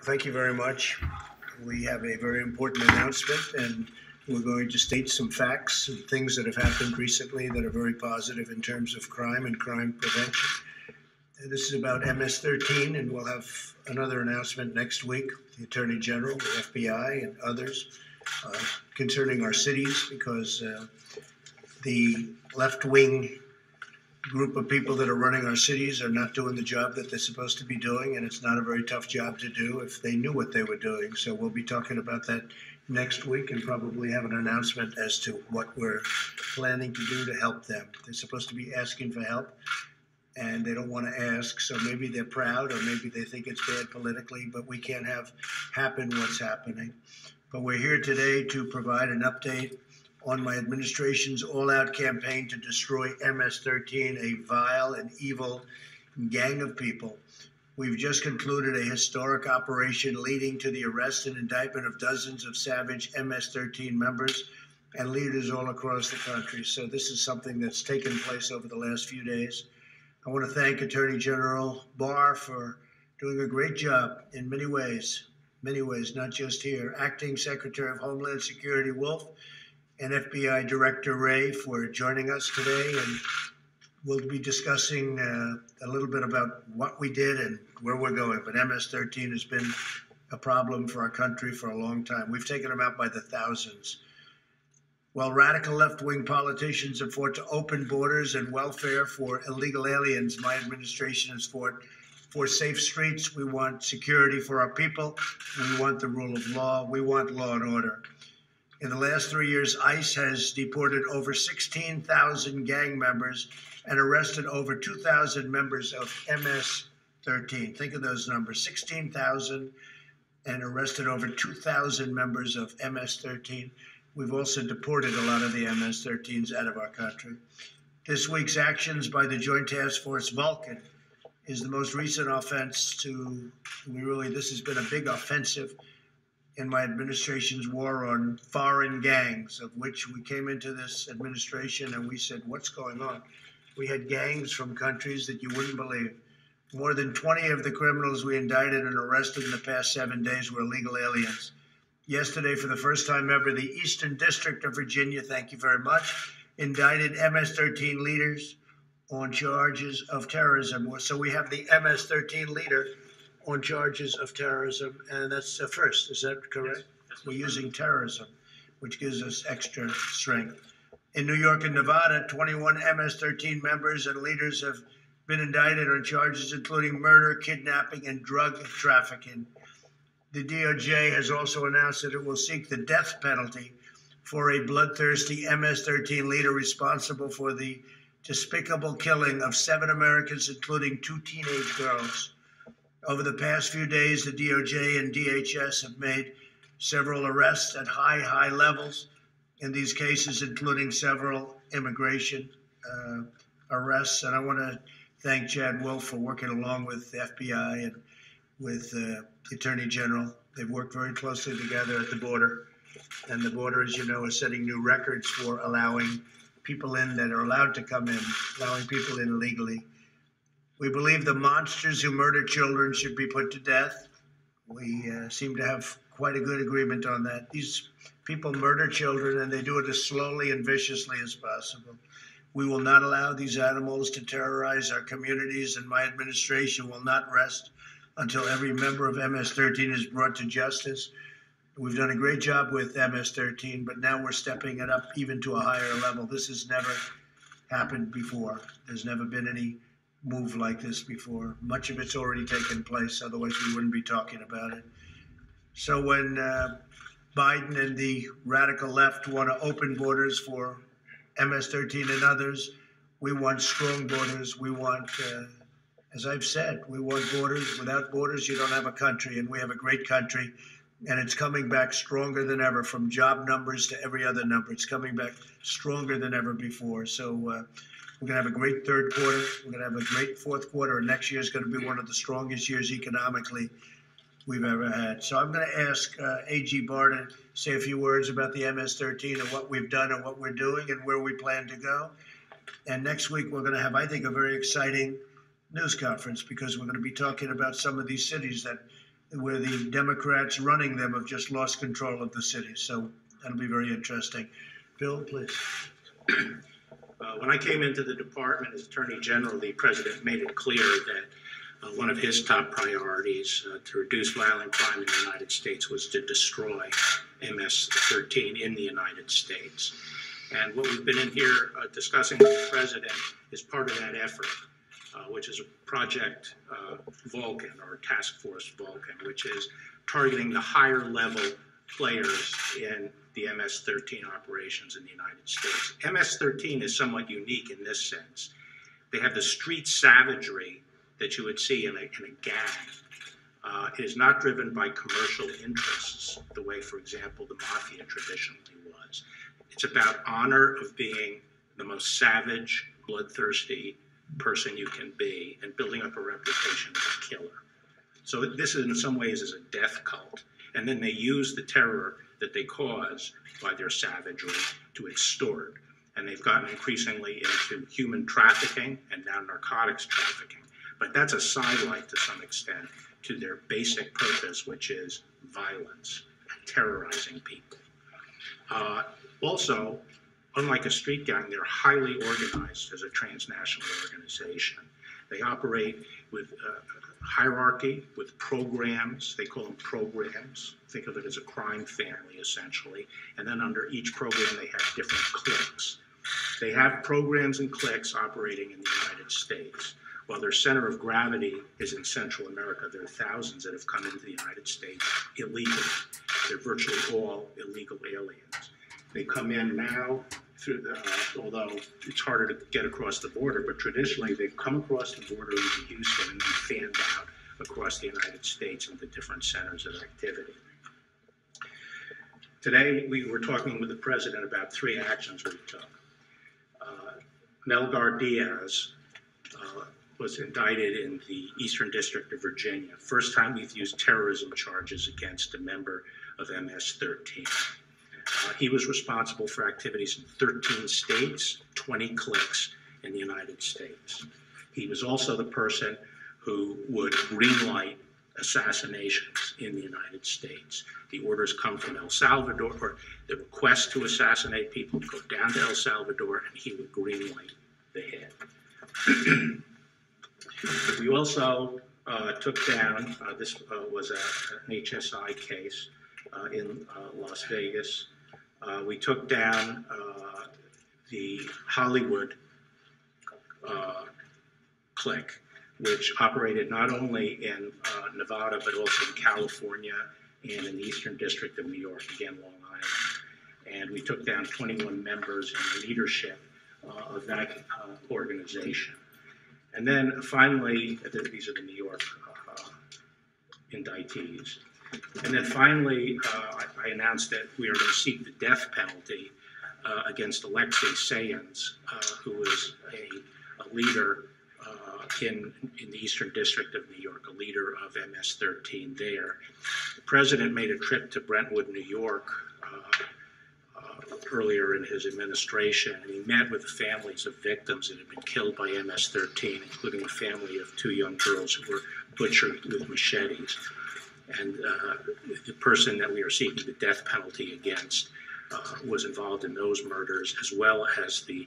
Thank you very much. We have a very important announcement, and we're going to state some facts and things that have happened recently that are very positive in terms of crime and crime prevention. This is about MS-13, and we'll have another announcement next week, the Attorney General, the FBI, and others concerning our cities, because the left-wing group of people that are running our cities are not doing the job that they're supposed to be doing, and it's not a very tough job to do if they knew what they were doing. So we'll be talking about that next week and probably have an announcement as to what we're planning to do to help them. They're supposed to be asking for help, and they don't want to ask, so maybe they're proud or maybe they think it's bad politically, but we can't have happen what's happening. But we're here today to provide an update on my administration's all-out campaign to destroy MS-13, a vile and evil gang of people. We've just concluded a historic operation leading to the arrest and indictment of dozens of savage MS-13 members and leaders all across the country. So this is something that's taken place over the last few days. I want to thank Attorney General Barr for doing a great job in many ways, not just here. Acting Secretary of Homeland Security Wolf and FBI Director Wray for joining us today, and we'll be discussing a little bit about what we did and where we're going. But MS-13 has been a problem for our country for a long time. We've taken them out by the thousands. While radical left-wing politicians have fought to open borders and welfare for illegal aliens, my administration has fought for safe streets. We want security for our people. We want the rule of law. We want law and order. In the last 3 years, ICE has deported over 16,000 gang members and arrested over 2,000 members of MS-13. Think of those numbers, 16,000 and arrested over 2,000 members of MS-13. We've also deported a lot of the MS-13s out of our country. This week's actions by the Joint Task Force Vulcan is the most recent offense this has been a big offensive in my administration's war on foreign gangs, of which we came into this administration and we said, what's going on? We had gangs from countries that you wouldn't believe. More than 20 of the criminals we indicted and arrested in the past 7 days were illegal aliens. Yesterday, for the first time ever, the Eastern District of Virginia, thank you very much, indicted MS-13 leaders on charges of terrorism. So we have the MS-13 leader on charges of terrorism, and that's a first. Is that correct? Yes. We're using terrorism, which gives us extra strength. In New York and Nevada, 21 MS-13 members and leaders have been indicted on charges including murder, kidnapping, and drug trafficking. The DOJ has also announced that it will seek the death penalty for a bloodthirsty MS-13 leader responsible for the despicable killing of 7 Americans, including 2 teenage girls. Over the past few days, the DOJ and DHS have made several arrests at high levels in these cases, including several immigration arrests. And I want to thank Chad Wolf for working along with the FBI and with the Attorney General. They've worked very closely together at the border. And the border, as you know, is setting new records for allowing people in that are allowed to come in, allowing people in illegally. We believe the monsters who murder children should be put to death. We seem to have quite a good agreement on that. These people murder children, and they do it as slowly and viciously as possible. We will not allow these animals to terrorize our communities, and my administration will not rest until every member of MS-13 is brought to justice. We've done a great job with MS-13, but now we're stepping it up even to a higher level. This has never happened before. There's never been any move like this before. Much of it's already taken place, otherwise we wouldn't be talking about it. So when Biden and the radical left want to open borders for MS-13 and others, we want strong borders. We want, as I've said, we want borders. Without borders, you don't have a country, and we have a great country, and it's coming back stronger than ever, from job numbers to every other number. It's coming back stronger than ever before. So we're going to have a great third quarter. We're going to have a great fourth quarter, and next year is going to be one of the strongest years economically we've ever had. So I'm going to ask AG Barr to say a few words about the MS-13 and what we've done and what we're doing and where we plan to go. And next week we're going to have, I think, a very exciting news conference, because we're going to be talking about some of these cities that where the Democrats running them have just lost control of the city. So that'll be very interesting. Bill, please. When I came into the department as Attorney General, the President made it clear that one of his top priorities to reduce violent crime in the United States was to destroy MS-13 in the United States. And what we've been in here discussing with the President is part of that effort, which is a Project Vulcan, or Task Force Vulcan, which is targeting the higher level players in the MS-13 operations in the United States. MS-13 is somewhat unique in this sense. They have the street savagery that you would see in a gang. It is not driven by commercial interests, the way, for example, the mafia traditionally was. It's about honor of being the most savage, bloodthirsty person you can be and building up a reputation as a killer. So this is in some ways is a death cult. And then they use the terror that they cause by their savagery to extort. And they've gotten increasingly into human trafficking and now narcotics trafficking. But that's a sidelight to some extent to their basic purpose, which is violence, terrorizing people. Also, unlike a street gang, they're highly organized as a transnational organization. They operate with hierarchy, with programs. They call them programs. Think of it as a crime family, essentially. And then under each program, they have different cliques. They have programs and cliques operating in the United States. While their center of gravity is in Central America, there are thousands that have come into the United States illegally. They're virtually all illegal aliens. They come in now through the, although it's harder to get across the border, but traditionally they've come across the border into Houston and then fanned out across the United States into different centers of activity. Today, we were talking with the President about 3 actions we took. Melgar Diaz was indicted in the Eastern District of Virginia. First time we've used terrorism charges against a member of MS-13. He was responsible for activities in 13 states, 20 cliques in the United States. He was also the person who would greenlight assassinations in the United States. The orders come from El Salvador, or the request to assassinate people would go down to El Salvador, and he would greenlight the head. We also took down, this was an HSI case in Las Vegas. We took down the Hollywood clique, which operated not only in Nevada, but also in California and in the Eastern District of New York, again, Long Island. And we took down 21 members in the leadership of that organization. And then finally, these are the New York indictees. And then finally, I announced that we are going to seek the death penalty against Alexei Sayans, who was a leader in the Eastern District of New York, a leader of MS-13 there. The President made a trip to Brentwood, New York, earlier in his administration, and he met with the families of victims that had been killed by MS-13, including a family of 2 young girls who were butchered with machetes. And the person that we are seeking the death penalty against was involved in those murders, as well as the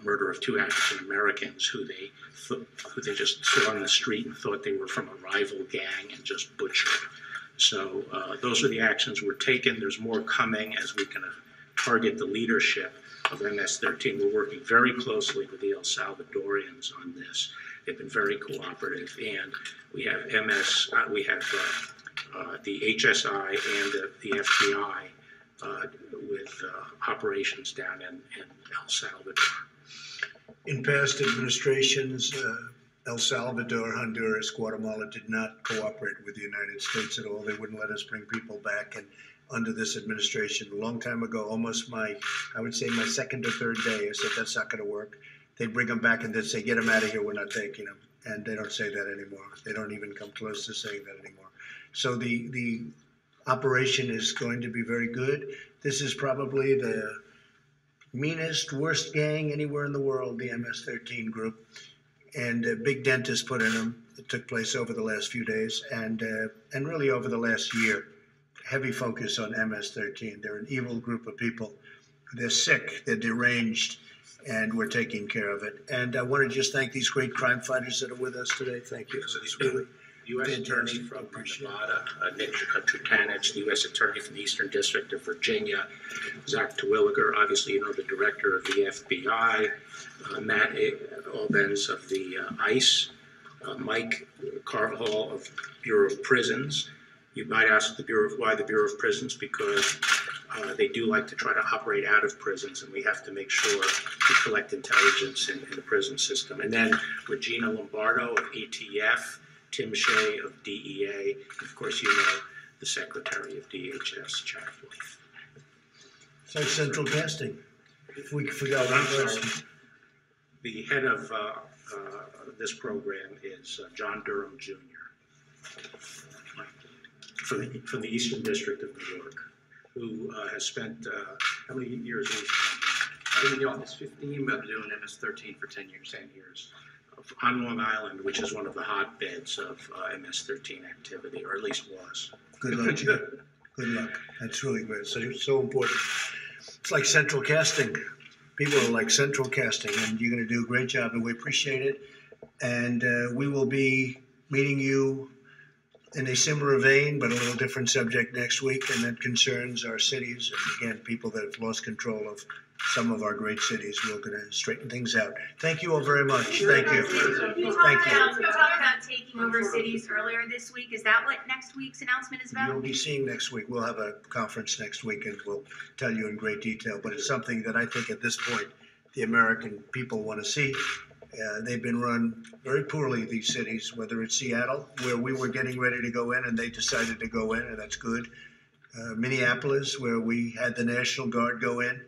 murder of 2 African Americans who they just saw on the street and thought they were from a rival gang and just butchered. So those are the actions we're taking. There's more coming as we can target the leadership of MS-13. We're working very closely with the El Salvadorians on this. They've been very cooperative, and we have the HSI and the FBI with operations down in El Salvador. In past administrations, El Salvador, Honduras, Guatemala did not cooperate with the United States at all. They wouldn't let us bring people back. And under this administration, a long time ago, almost I would say my second or third day, I said, that's not going to work. They'd bring them back and they'd say, get them out of here, we're not taking them. And they don't say that anymore. They don't even come close to saying that anymore. So the operation is going to be very good. This is probably the meanest, worst gang anywhere in the world, the MS-13 group. And a big dent is put in them. that took place over the last few days and really over the last year. Heavy focus on MS-13. They're an evil group of people. They're sick, they're deranged, and we're taking care of it. And I want to just thank these great crime fighters that are with us today. Thank you. It's really U.S. Attorney from Nevada, Nick Trutanich, the U.S. Attorney from the Eastern District of Virginia, Zach Terwilliger, obviously you know the Director of the FBI, Matt Albens of the ICE, Mike Carvajal of Bureau of Prisons. You might ask why the Bureau of Prisons, because they do like to try to operate out of prisons, and we have to make sure we collect intelligence in the prison system. And then Regina Lombardo of ETF, Tim Shea of DEA, and of course, you know, the Secretary of DHS, Chatfield. So central casting. If we forgot one person. The head of this program is John Durham Jr. from the Eastern District of New York, who has spent how many years? I've been in the office 15, but I've been doing MS-13 for 10 years. 10 years. On Long Island, which is one of the hotbeds of MS-13 activity, or at least was. Good luck to you. Good luck. That's really great. So it's so important. It's like central casting. People are like central casting, and you're going to do a great job, and we appreciate it. And we will be meeting you in a similar vein, but a little different subject next week, and that concerns our cities. And again, people that have lost control of some of our great cities. We're going to straighten things out. Thank you all very much. Thank you. You talked about taking over cities earlier this week. Is that what next week's announcement is about? You'll be seeing next week. We'll have a conference next week, and we'll tell you in great detail. But it's something that I think at this point the American people want to see. They've been run very poorly, these cities, whether it's Seattle, where we were getting ready to go in and they decided to go in, and that's good. Minneapolis, where we had the National Guard go in,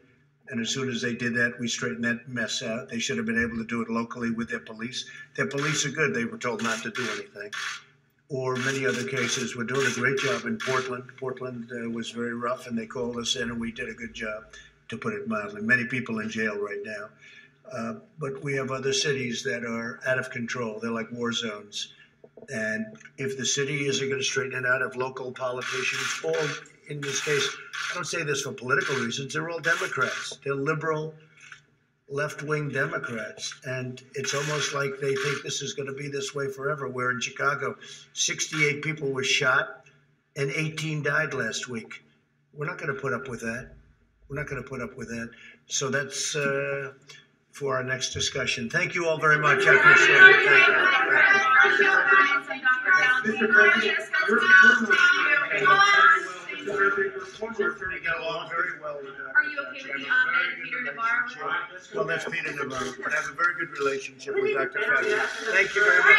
and as soon as they did that, we straightened that mess out. They should have been able to do it locally with their police. Their police are good. They were told not to do anything. Or many other cases. We're doing a great job in Portland. Portland was very rough, and they called us in, and we did a good job, to put it mildly. Many people in jail right now. But we have other cities that are out of control. They're like war zones. And if the city isn't going to straighten it out, if local politicians, all in this case, I don't say this for political reasons, they're all Democrats. They're liberal, left-wing Democrats. And it's almost like they think this is going to be this way forever. Where in Chicago, 68 people were shot and 18 died last week. We're not going to put up with that. We're not going to put up with that. So that's for our next discussion. Thank you all very much. I appreciate it. Are you okay with the Peter Navarro? Well, that's Peter Navarro, but I have a very good relationship with Dr. Fauci. Thank you very much.